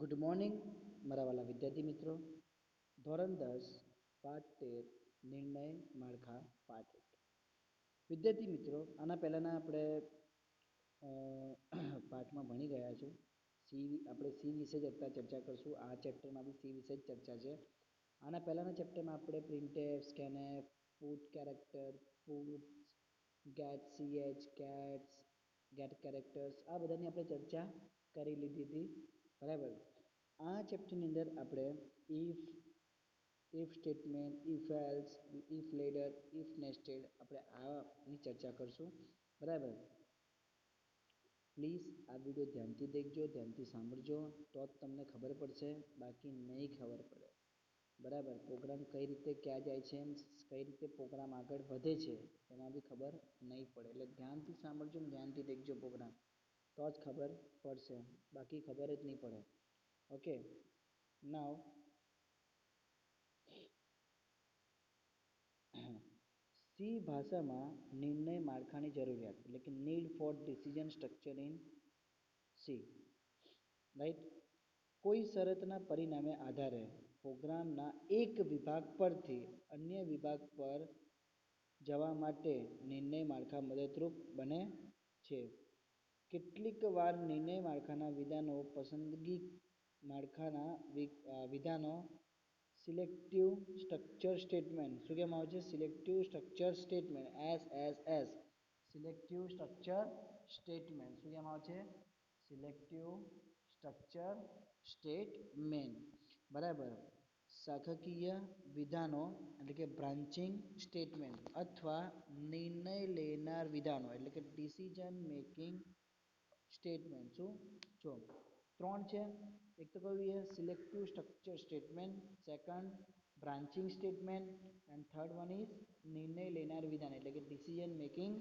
Good morning મારા વાલા વિદ્યાર્થી મિત્રો. ધોરણ 10 પાઠ 13 નિર્ણય માળખા પાઠ 1. વિદ્યાર્થી મિત્રો, આના પહેલાંના આપણે પાઠમાં ભણી ગયા છું. આપણે સી વિશે જ અત્યારે ચર્ચા કરશું. આ ચેપ્ટરમાં બી સી વિશે જ ચર્ચા છે. આના પહેલાંના ચેપ્ટરમાં આપણે printf, scanf, put character, puts, get CH, gets, get characters આ બધાની આપણે ચર્ચા કરી લીધી હતી. બરાબર. આ ચેપ્ટરની અંદર આપણે if statement, if else, if ladder, if nested આપણે આની ચર્ચા કરશું. બરાબર. પ્લીઝ આ વિડીયો ધ્યાનથી દેખજો, ધ્યાનથી સાંભળજો, તો જ તમને ખબર પડશે, બાકી નહીં ખબર પડે. બરાબર. પ્રોગ્રામ કઈ રીતે ક્યાં જાય છે, કઈ રીતે પ્રોગ્રામ આગળ વધે છે એમાં બી ખબર નહીં પડે. એટલે ધ્યાનથી સાંભળજો ને ધ્યાનથી દેખજો પ્રોગ્રામ, તો જ ખબર પડશે, બાકી ખબર જ નહીં પડે. ઓકે. નાવ સી ભાષામાં નિર્ણય માળખાની જરૂરિયાત એટલે કે need four decision structure in C. Right. કોઈ શરતના પરિણામે આધારે પ્રોગ્રામના એક વિભાગ પરથી અન્ય વિભાગ પર જવા માટે નિર્ણય માળખા મદદરૂપ બને છે. કેટલીક વાર નિર્ણય માળખાના વિધાનો પસંદગી માળખાના વિધાનો સિલેક્ટિવ સ્ટ્રક્ચર સ્ટેટમેન્ટ શું કહેવામાં આવે છે? Selective structure statement S. Selective structure statement શું કહેવામાં આવે છે? Selective structure statement. બરાબર. શાખાકીય વિધાનો એટલે કે બ્રાન્ચિંગ સ્ટેટમેન્ટ અથવા નિર્ણય લેનાર વિધાનો એટલે કે ડિસિઝન મેકિંગ સ્ટેટમેન્ટ. શું જો ત્રણ છે. એક તો કયું છે? Selective structure statement, second branching statement and third one is નિર્ણય લેનાર વિધાન એટલે કે ડિસિઝન મેકિંગ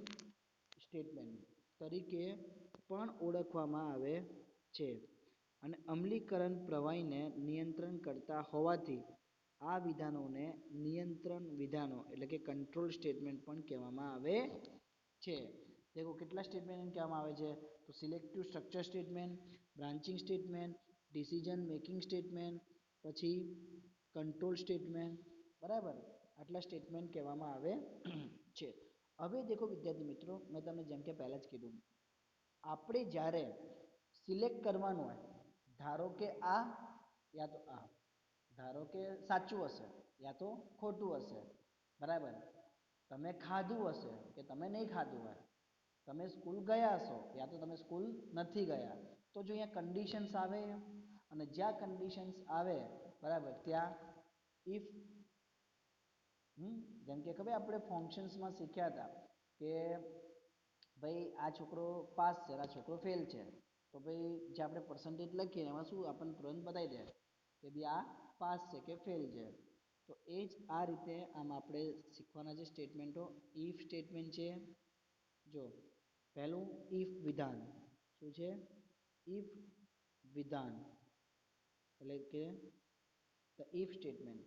સ્ટેટમેન્ટ તરીકે પણ ઓળખવામાં આવે છે. અને અમલીકરણ પ્રવાહીને નિયંત્રણ કરતા હોવાથી આ વિધાનોને નિયંત્રણ વિધાનો એટલે કે કંટ્રોલ સ્ટેટમેન્ટ પણ કહેવામાં આવે છે. देखो કેટલા સ્ટેટમેન્ટ કહેવામાં આવે છે? તો selective structure statement, branching statement, decision making statement, પછી કંટ્રોલ સ્ટેટમેન્ટ. બરાબર. આટલા સ્ટેટમેન્ટ કહેવામાં આવે છે. હવે દેખો વિદ્યાર્થી મિત્રો, મેં તમને જેમ કે પહેલા જ કીધું, આપણે જ્યારે સિલેક્ટ કરવાનું હોય, ધારો કે આ યા તો આ, ધારો કે સાચું હશે યા તો ખોટું હશે. બરાબર. તમે ખાધું હશે કે તમે નહીં ખાધું હોય, તમે સ્કૂલ ગયા હશો યા તો તમે સ્કૂલ નથી ગયા. તો જો અહીંયા કન્ડિશન્સ આવે અને જ્યાં કન્ડિશન્સ આવે બરાબર ત્યાં ઇફ જેમ કે ખબર આપણે ફંક્શન્સમાં શીખ્યા હતા કે ભાઈ આ છોકરો પાસ છે, આ છોકરો ફેલ છે. તો ભાઈ જે આપણે પર્સન્ટેજ લખીએ એમાં શું આપણને તુરંત બતાવી દે કે ભાઈ આ પાસ છે કે ફેલ છે. તો એ જ આ રીતે આમ આપણે શીખવાના જે સ્ટેટમેન્ટો ઇફ સ્ટેટમેન્ટ છે. જો પહેલું ઇફ વિધાન શું છે? ઇફ વિધાન એટલે કે ધ ઇફ સ્ટેટમેન્ટ.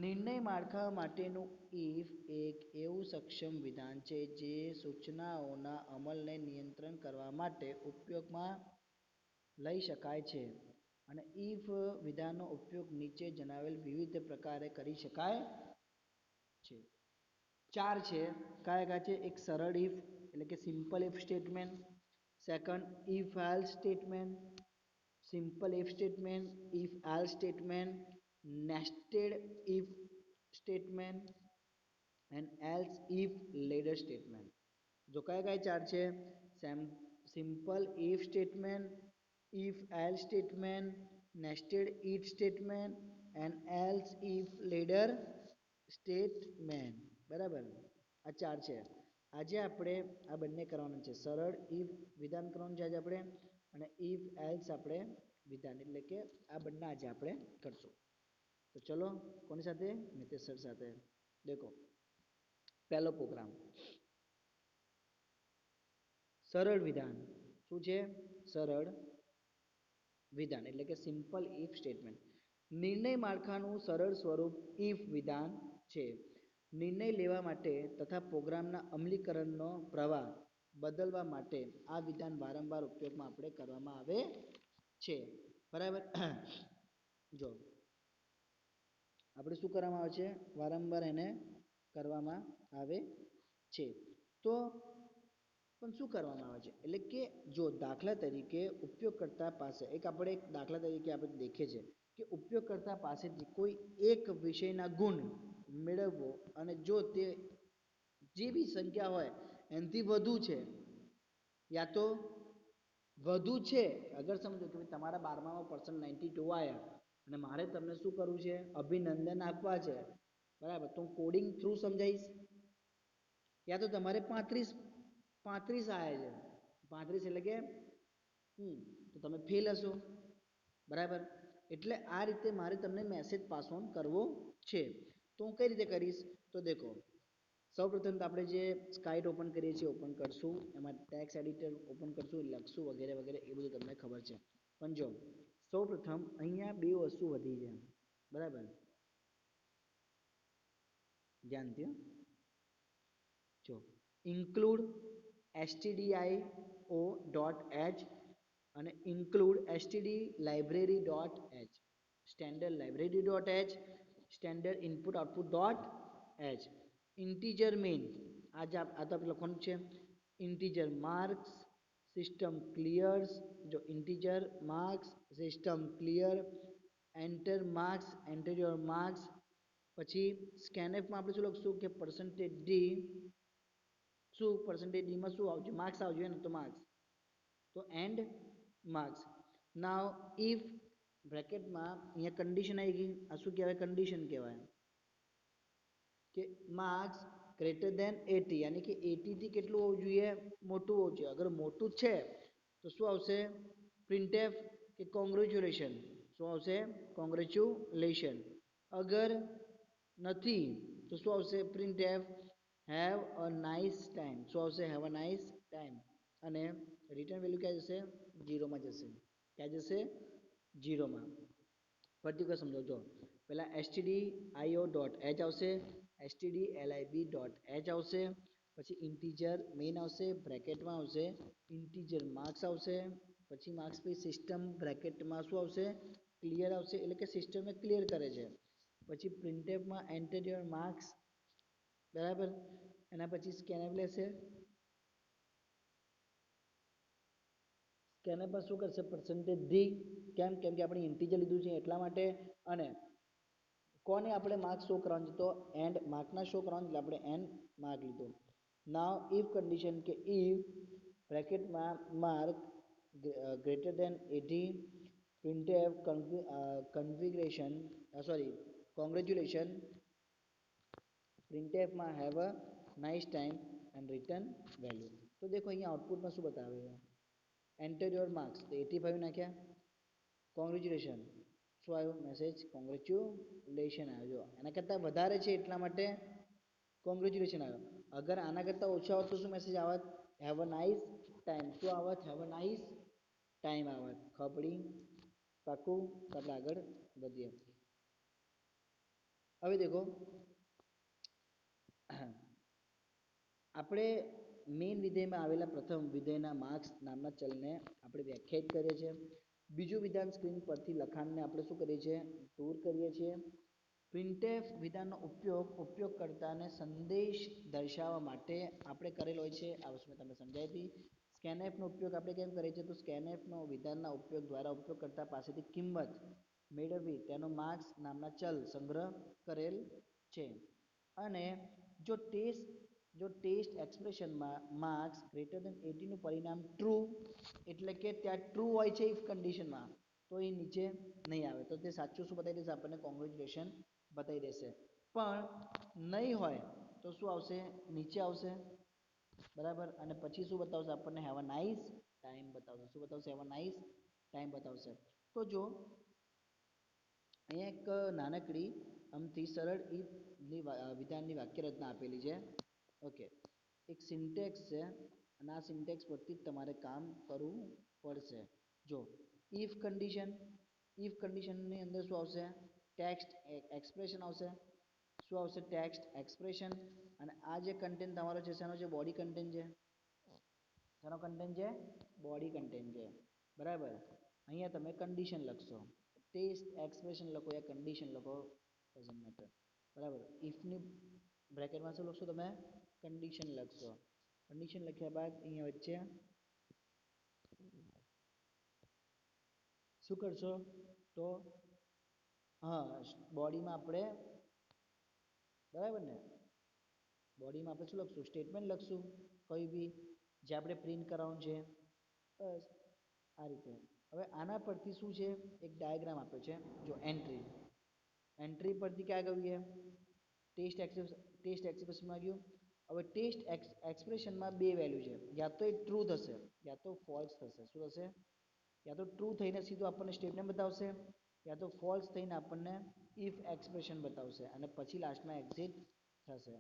નિર્ણય માળખા માટેનું ઇફ એક એવું સક્ષમ વિધાન છે જે સૂચનાઓના અમલને નિયંત્રણ કરવા માટે ઉપયોગમાં લઈ શકાય છે. અને ઇફ વિધાનનો ઉપયોગ નીચે જણાવેલ વિવિધ પ્રકારે કરી શકાય છે. ચાર છે. કયા કયા છે? એક સરળ ઇફ એટલે કે simple if statement, second if else statement, simple if statement, if else statement, nested if statement and else if ladder statement. જો કયા કયા ચાર છે? Simple if statement, if else statement, nested if statement and else if ladder statement. બરાબર. આ ચાર છે. આજે આપણે આ બંને કરવાના છે. સરળ ઇફ વિધાન કરવાનું છે આજે આપણે, અને ઇફ એલ્સ આપણે વિધાન એટલે કે આ બંને આજે આપણે કરશું. તો ચલો કોની સાથે? મિતેશ સર સાથે. દેખો પહેલો પ્રોગ્રામ સરળ વિધાન શું છે? સરળ વિધાન એટલે કે સિમ્પલ ઇફ સ્ટેટમેન્ટ. નિર્ણય માળખાનું સરળ સ્વરૂપ ઇફ વિધાન છે. નિર્ણય લેવા માટે તથા પ્રોગ્રામના અમલીકરણનો પ્રવાહ બદલવા માટે આ વિધાન વારંવાર ઉપયોગમાં આપણે કરવામાં આવે છે. બરાબર. જો આપણે શું કરવામાં આવે છે, વારંવાર એને કરવામાં આવે છે. તો પણ શું કરવામાં આવે છે, એટલે કે જો દાખલા તરીકે ઉપયોગકર્તા પાસે એક આપણે એક દાખલા તરીકે આપણે દેખે છે કે ઉપયોગકર્તા પાસેથી કોઈ એક વિષયના ગુણ મેળવવો અને જો તે જે બી સંખ્યા હોય એનાથી વધુ છે યા તો વધુ છે, અગર સમજો કે તમારા 12માં પર્સન્ટ 92 આવ્યા અને મારે તમને શું કરવું છે, અભિનંદન આપવા છે, બરાબર, તો હું કોડિંગ થ્રુ સમજાવીશ યા તો તમારે 35 આવ્યા છે, 35 એટલે કે તો તમે ફેલ હશો, બરાબર. એટલે આ રીતે મારે તમને મેસેજ પાસ ઓન કરવો છે. તો હું કઈ રીતે કરીશ, તો દેખો સૌપ્રથમ તો આપણે જે સ્કાઇટ ઓપન કરીએ છીએ ઓપન કરશું, એમાં ટેક્સ્ટ એડિટર ઓપન કરશું, લખશું વગેરે વગેરે એ બધું તમને ખબર છે. પણ જો સૌપ્રથમ અહીંયા બે વસ્તુ વધી છે, બરાબર, ધ્યાનથી જો ઇન્ક્લુડ stdio ડોટ એચ અને include std library dot H, standard library dot H, standard input output dot H, integer main આ તો આપણે લખવાનું છે, ઇન્ટીજર માર્ક્સ સિસ્ટમ ક્લિયર્સ, જો integer marks system clear, enter marks enter your marks, પછી સ્કેનએફમાં આપણે શું લખશું કે પર્સન્ટેજ ડી, શું પર્સન્ટેજ ડીમાં શું આવશે, માર્ક્સ આવશે ને, તો માર્ક્સ, તો એન્ડ માર્ક્સ. નાવ ઇફ બ્રેકેટમાં અહીંયા કન્ડિશન આવી ગઈ, આ શું કહેવાય, કન્ડિશન કહેવાય કે માર્ક્સ ગ્રેટર દેન 80, યાની કે 80 થી કેટલું હોવું જોઈએ, મોટું હોવું જોઈએ. અગર મોટું છે તો શું આવશે, પ્રિન્ટએફ કે કોંગ્રેચ્યુલેશન, શું આવશે, કોંગ્રેચ્યુલેશન. અગર નથી તો શું આવશે, printf have a nice time, શું આવશે, હેવ અ નાઇસ ટાઈમ. અને રિટર્ન વેલ્યુ ક્યાં જશે, જીરોમાં જશે, ક્યાં જશે, જીરોમાં. પર્ટિક્યુલર સમજો, જો પહેલાં stdio ડોટ એચ આવશે, stdlib ડોટ એચ આવશે, પછી ઇન્ટીજર મેઇન આવશે, બ્રેકેટમાં આવશે ઇન્ટીજર માર્ક્સ આવશે, પછી માર્ક્સ પછી સિસ્ટમ બ્રેકેટમાં શું આવશે, ક્લિયર આવશે, એટલે કે સિસ્ટમને ક્લિયર કરે છે. પછી પ્રિન્ટએફમાં એન્ટર યોર માર્ક્સ, બરાબર, એના પછી સ્કેનએફ લેશે, સ્કેનએફ પર શું કરશે, પર્સન્ટેજ ડી, કેમ કેમ કે આપણે ઇન્ટીજર લીધું છે એટલા માટે, અને કોને આપણે માર્ક શો કરવાનું છે, તો એન્ડ માર્કના શો કરવાનું, એટલે આપણે એન્ડ માર્ક લીધો. નાવ ઇફ કન્ડિશન કે ઇફ બ્રેકેટમાં mark greater than 80, printf configuration sorry congratulation, પ્રિન્ટએફમાં have a nice time and return value. તો દેખો અહીંયા આઉટપુટમાં શું બતાવે છે, એન્ટર યોર માર્ક્સ તો 85 નાખ્યા, કોંગ્રેચ્યુલેશન શું આવ્યું મેસેજ, કોંગ્રેચ્યુલેશન આવ્યો, એના કરતાં વધારે છે એટલા માટે કોંગ્રેચ્યુલેશન આવ્યો. અગર આના કરતાં ઓછા આવત તો શું મેસેજ આવત, હેવ અ નાઇસ ટાઈમ, શું આવત, હેવ અ નાઇસ ટાઈમ આવત. ખબડી પાકું, તો આપણે આગળ વધીએ. હવે દેખો આપણે મેઇન વિધેયમાં આવેલા પ્રથમ વિધેયના માર્ક્સ નામના ચલને આપણે વ્યાખ્યાયિત કરીએ છીએ. બીજું વિધાન સ્ક્રીન પરથી લખાણને આપણે શું કરીએ છીએ, દૂર કરીએ છીએ. પ્રિન્ટએફ વિધાનનો ઉપયોગકર્તાને સંદેશ દર્શાવવા માટે આપણે કરેલો હોય છે, આ વસ્તુ મેં તમને સમજાવી હતી. સ્કેનએફનો ઉપયોગ આપણે કેમ કરીએ છીએ, તો સ્કેનએફનો વિધાનના ઉપયોગ દ્વારા ઉપયોગકર્તા પાસેથી કિંમત મેળવી તેનો માર્ક્સ નામના ચલ સંગ્રહ કરેલ છે. અને જો ટેસ્ટ એક્સપ્રેશનમાં માર્ક્સ ગ્રેટર દેન 80 નું પરિણામ ટ્રુ, એટલે કે ત્યાં ટ્રુ હોય છે ઇફ કન્ડિશનમાં, તો એ નીચે નહીં આવે, તો તે સાચું શું બતાવી દેશે, આપણને કોંગ્રેચ્યુલેશન બતાવી દેશે. પણ નહીં હોય તો શું આવશે, નીચે આવશે, બરાબર. અને પછી શું બતાવશે, આપણને હેવ અ નાઇસ ટાઈમ બતાવશે, શું બતાવશે, હેવ અ નાઇસ ટાઈમ બતાવશે. તો જો અહીંયા એક નાનકડી આમથી સરળ ઇફની વિધાનની વાક્ય રચના આપેલી છે. ઓકે, એક સિન્ટેક્સ છે અને આ સિન્ટેક્સ પરથી જ તમારે કામ કરવું પડશે. જો ઇફ કન્ડિશનની અંદર શું આવશે, ટેક્સ્ટ એક્સપ્રેશન આવશે, શું આવશે, ટેક્સ્ટ એક્સપ્રેશન. અને આ જે કન્ટેન્ટ તમારો છે શેનો છે, બોડી કન્ટેન્ટ છે, શેનો કન્ટેન્ટ છે, બોડી કન્ટેન્ટ છે, બરાબર. અહીંયા તમે કન્ડિશન લખશો, ટેસ્ટ એક્સપ્રેશન લખો યા કન્ડિશન લખો, ડઝન્ટ મેટર, બરાબર. ઇફની બ્રેકેટમાં શું લખશો તમે? કન્ડિશન લખશો. કન્ડિશન લખ્યા બાદ અહીંયા વચ્ચે શું કરશો? તો હા, બોડીમાં આપણે, બરાબર ને, બોડીમાં આપણે શું લખશું? સ્ટેટમેન્ટ લખશું, કોઈ બી જે આપણે પ્રિન્ટ કરાવવાનું છે. બસ આ રીતે. હવે આના પરથી શું છે? એક ડાયાગ્રામ આપ્યો છે, જો એન્ટ્રી. એન્ટ્રી પરથી ક્યાં ગયું છે? ટેસ્ટ એક્સપ્રેશનમાં ગયું. હવે ટેસ્ટ એક્સપ્રેશનમાં બે વેલ્યુ છે, યા તો એ ટ્રુ થશે યા તો ફોલ્સ થશે. શું થશે? યા તો ટ્રુ થઈને સીધું આપણને સ્ટેટમેન્ટ બતાવશે, યા તો ફોલ્સ થઈને આપણને ઇફ એક્સપ્રેશન બતાવશે અને પછી લાસ્ટમાં એક્ઝિટ થશે.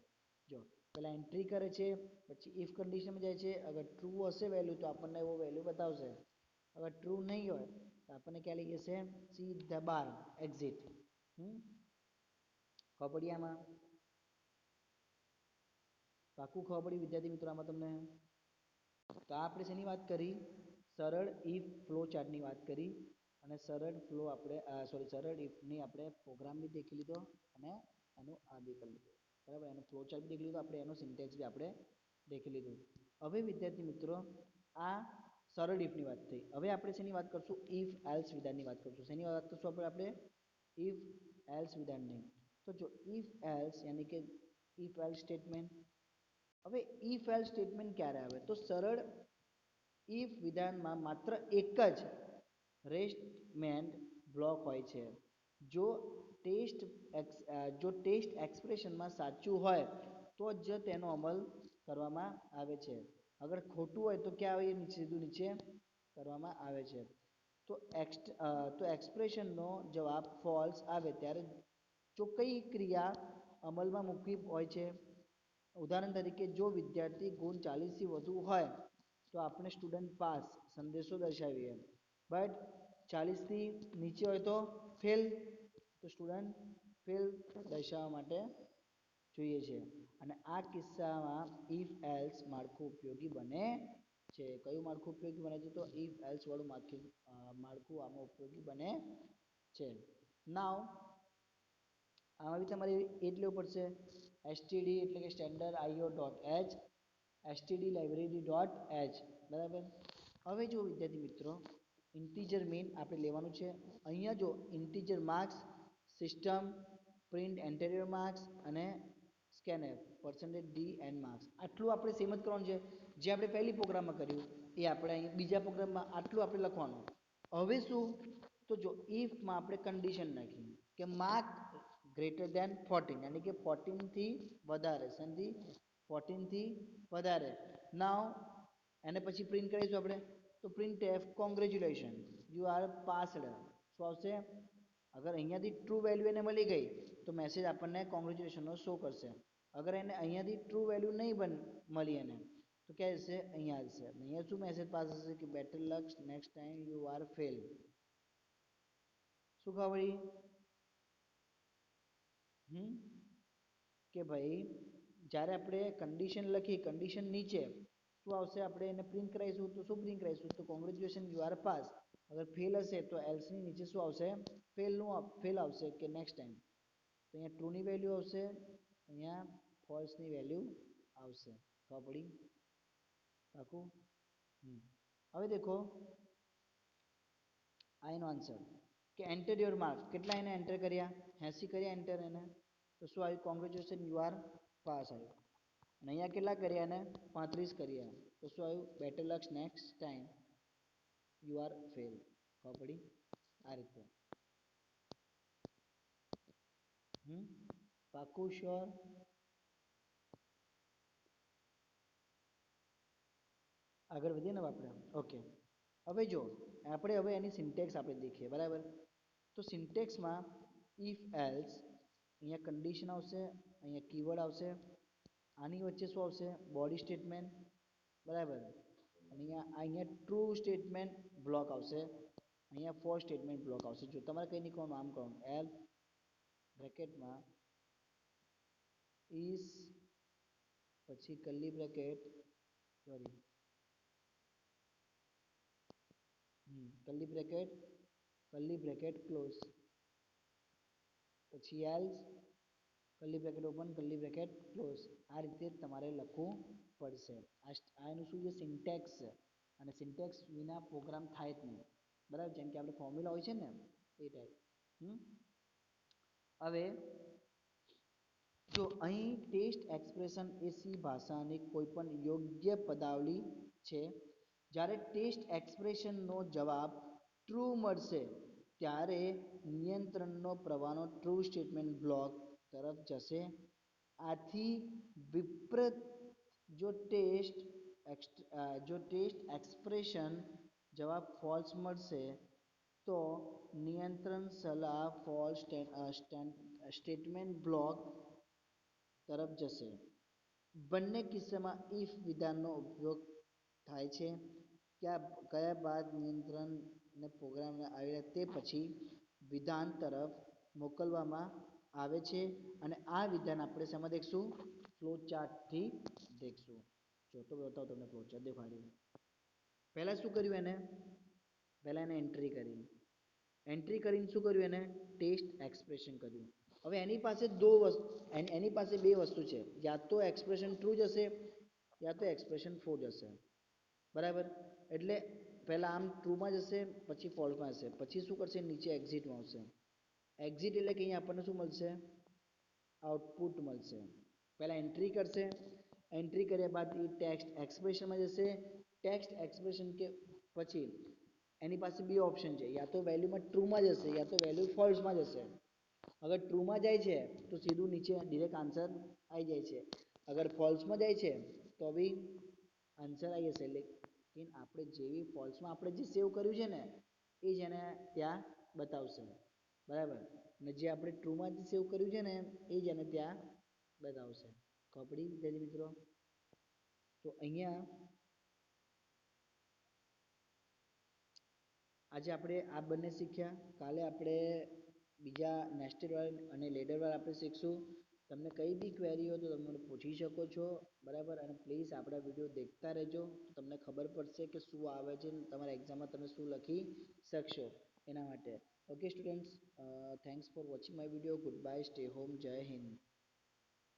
જો પહેલાં એન્ટ્રી કરે છે, પછી ઇફ કન્ડિશનમાં જાય છે. અગર ટ્રુ હશે વેલ્યુ તો આપણને એવો વેલ્યુ બતાવશે. અગર ટ્રુ નહીં હોય તો આપણને ક્યાં લઈ જશે? સીધા બાર, એક્ઝિટ. ખબર પડી આમાં? પાકું ખબર પડી વિદ્યાર્થી મિત્રો આમાં તમને? તો આપણે શેની વાત કરી? સરળ ઇફ ફ્લો ચાર્ટની વાત કરી. અને સરળ ફ્લો આપણે સરળ ઇફની આપણે પ્રોગ્રામ બી દેખી લીધો અને એનું આ બી કરી લીધું, બરાબર. એનો ફ્લો ચાર્ટ બી દેખી લીધો આપણે, એનો સિન્ટેક્સ બી આપણે દેખી લીધું. હવે વિદ્યાર્થી મિત્રો આ સરળ ઇફની વાત થઈ. હવે આપણે શેની વાત કરશું? ઇફ એલ્સ વિધાનની વાત કરશું. શેની વાત કરશું આપણે? ઇફ એલ્સ વિધાનની. તો જો ઇફ એલ્સ યાની કે ઇફ એલ્સ સ્ટેટમેન્ટ. હવે ઇફ એલ્સ સ્ટેટમેન્ટ ક્યારે આવે? તો સરળ ઇફ વિધાનમાં માત્ર એક જ રેસ્ટમેન્ટ બ્લોક હોય છે. જો ટેસ્ટ એક્સપ્રેશનમાં સાચું હોય તો જ તેનો અમલ કરવામાં આવે છે. અગર ખોટું હોય તો ક્યાં આવે? સીધું નીચે કરવામાં આવે છે. તો એક્સપ્રેશનનો જવાબ ફોલ્સ આવે ત્યારે જો કઈ ક્રિયા અમલમાં મૂકવી હોય છે. ઉદાહરણ તરીકે જો વિદ્યાર્થી ગુણ 40થી વધુ હોય તો આપણે સ્ટુડન્ટ પાસ સંદેશો દર્શાવીએ, બટ 40થી નીચે હોય તો ફેલ, તો સ્ટુડન્ટ ફેલ દર્શાવવા માટે જોઈએ છે. અને આ કિસ્સામાં ઇફ એલ્સ માળખું ઉપયોગી બને છે. કયું માળખું ઉપયોગી બને છે? તો ઇફ એલ્સ વાળું માળખું આમાં ઉપયોગી બને છે. નાવ આમાં બી તમારે એ જ લેવું પડશે, એસટીડી એટલે કે standard IO dot H, STD library dot H, બરાબર. હવે જો વિદ્યાર્થી મિત્રો ઇન્ટીજર મેઇન આપણે લેવાનું છે. અહીંયા જો integer marks, system, print enter your marks અને scanf percentage D and marks, આટલું આપણે સેમ જ કરવાનું છે. જે આપણે પહેલી પ્રોગ્રામમાં કર્યું એ આપણે અહીં બીજા પ્રોગ્રામમાં આટલું આપણે લખવાનું. હવે શું? તો જો ઇફમાં આપણે કન્ડિશન નાખી કે માર્ક ગ્રેટર દેન 14, યાની કે 14 થી વધારે, સમજી? 14 થી વધારે. નાવ એને પછી પ્રિન્ટ કરીશું આપણે, તો print F congratulation you are passed. શું આવશે? અગર અહીંયાથી ટ્રુ વેલ્યુ એને મળી ગઈ તો મેસેજ આપણને કોંગ્રેચ્યુલેશનનો શો કરશે. અગર એને અહીંયાથી ટ્રુ વેલ્યુ નહીં મળી એને તો ક્યાં જશે? અહીંયા જશે. અહીંયા શું મેસેજ પાસ થશે? કે better luck next time you are fail. શું ખબર પડી? કે ભાઈ જ્યારે આપણે કન્ડિશન લખી, કન્ડિશન નીચે શું આવશે? આપણે એને પ્રિન્ટ કરાવીશું તો શું પ્રિન્ટ કરાવીશું? તો કોંગ્રેચ્યુલેશન યુ આર પાસ. અગર ફેલ હશે તો એલ્સની નીચે શું આવશે? ફેલ આવશે કે નેક્સ્ટ ટાઈમ. તો અહીંયા ટ્રુની વેલ્યુ આવશે, અહીંયા ફોલ્સની વેલ્યુ આવશે. ખબર પડી? પાકું? હવે દેખો આ એનો આન્સર કે એન્ટર યોર માર્ક્સ. કેટલા એને એન્ટર કર્યા? 80 કર્યા એન્ટર એને. તો શું આવ્યું? કોંગ્રેચ્યુલેશન યુ આર પાસ આવ્યું. અને અહીંયા કેટલા કર્યા એને? 35 કર્યા. તો શું આવ્યું? Better luck next time you are fail. ખબર પડી? આ રીતે. પાકું? શ્યોર? આગળ વધીએ ને આપણે? ઓકે. હવે જો આપણે હવે એની સિન્ટેક્સ આપણે દેખીએ, બરાબર. તો સિન્ટેક્સમાં ઇફ એલ્સ, અહીંયા કન્ડિશન આવશે, અહીંયા કીવર્ડ આવશે, આની વચ્ચે શું આવશે? બોડી સ્ટેટમેન્ટ, બરાબર. અહીંયા ટ્રુ સ્ટેટમેન્ટ બ્લોક આવશે, અહીંયા ફોર સ્ટેટમેન્ટ બ્લોક આવશે. જો તમારે કંઈ નહીં કરવાનું, આમ કરવાનું, એલ બ્રેકેટમાં ઇઝ પછી curly bracket, sorry, curly bracket close, પછી else curly bracket open curly bracket close. આ રીતે તમારે લખવું પડશે. આ એનું શું છે સિન્ટેક્સ છે, અને સિન્ટેક્સ વિના પ્રોગ્રામ થાય જ નહીં. બરાબર, જેમ કે આપણે ફોર્મ્યુલા હોય છે ને એ ટાઈપ. હવે જો અહીં ટેસ્ટ એક્સપ્રેશન એ સી ભાષાની કોઈ પણ યોગ્ય પદાવલી છે. જ્યારે ટેસ્ટ એક્સપ્રેશનનો જવાબ ટ્રુ મળશે ત્યારે નિયંત્રણનો પ્રવાહનો ટ્રુ સ્ટેટમેન્ટ બ્લોક તરફ જશે. આથી વિપરીત જો ટેસ્ટ એક્સપ્રેશન જવાબ ફોલ્સ મળશે તો નિયંત્રણ સલાહ ફોલ્સ સ્ટેટમેન્ટ બ્લોક તરફ જશે. બંને કિસ્સામાં ઇફ વિધાનનો ઉપયોગ થાય છે. કયા બાદ નિયંત્રણને પ્રોગ્રામને આવે તે પછી વિધાન તરફ મોકલવામાં આવે છે. અને આ વિધાન આપણે શેમાં દેખશું? ફ્લો ચાર્ટથી દેખશું. જો તો બતાવો તમને ફ્લો ચાર્ટ દેખાડી. પહેલા શું કર્યું એને? પહેલા એને એન્ટ્રી કરી. એન્ટ્રી કરીને શું કર્યું? એને ટેસ્ટ એક્સપ્રેશન કર્યું. હવે એની પાસે બે વસ્તુ છે, યા તો એક્સપ્રેશન ટ્રુ જશે યા તો એક્સપ્રેશન ફોર જશે. બરાબર, એટલે પહેલા આમ ટ્રુમાં જશે, પછી ફોલ્સમાં જશે, પછી શું કરશે? નીચે એક્ઝિટમાં આવશે. એક્ઝિટ એટલે કે અહીંયા આપણને શું મળશે? આઉટપુટ મળશે. પહેલા એન્ટ્રી કરશે, એન્ટ્રી કર્યા બાદ એ ટેક્સ્ટ એક્સપ્રેશનમાં જશે. ટેક્સ્ટ એક્સપ્રેશન કે પછી એની પાસે બે ઓપ્શન છે, યા તો વેલ્યુમાં ટ્રુમાં જશે યા તો વેલ્યુ ફોલ્સમાં જશે. અગર ટ્રુમાં જાય છે તો સીધું નીચે ડિરેક્ટ આન્સર આવી જાય છે. અગર ફોલ્સમાં જાય છે તો બી આન્સર આવી જશે. લેકિન આપણે જેવી ફોલ્સમાં આપણે જે સેવ કર્યું છે ને એ જ એને ત્યાં બતાવશે. બરાબર, અને જે આપણે ટ્રુમાં જે સેવ કર્યું છે ને એ જ એને ત્યાં બતાવશે. ખબર પડી વિદ્યાર્થી મિત્રો? તો અહીંયા આજે આપણે આ બંને શીખ્યા. કાલે આપણે બીજા નેસ્ટેડ વાળા અને લેડર વાળા આપણે શીખશું. તમને કઈ બી ક્વેરી હોય તો તમે મને પૂછી શકો છો. બરાબર, અને પ્લીઝ આપણા વિડીયો દેખતા રહેજો. તમને ખબર પડશે કે શું આવે છે, તમારા એક્ઝામમાં તમે શું લખી શકશો એના માટે. Okay students, thanks for watching my video. Good bye, stay home, જય હિન્દ.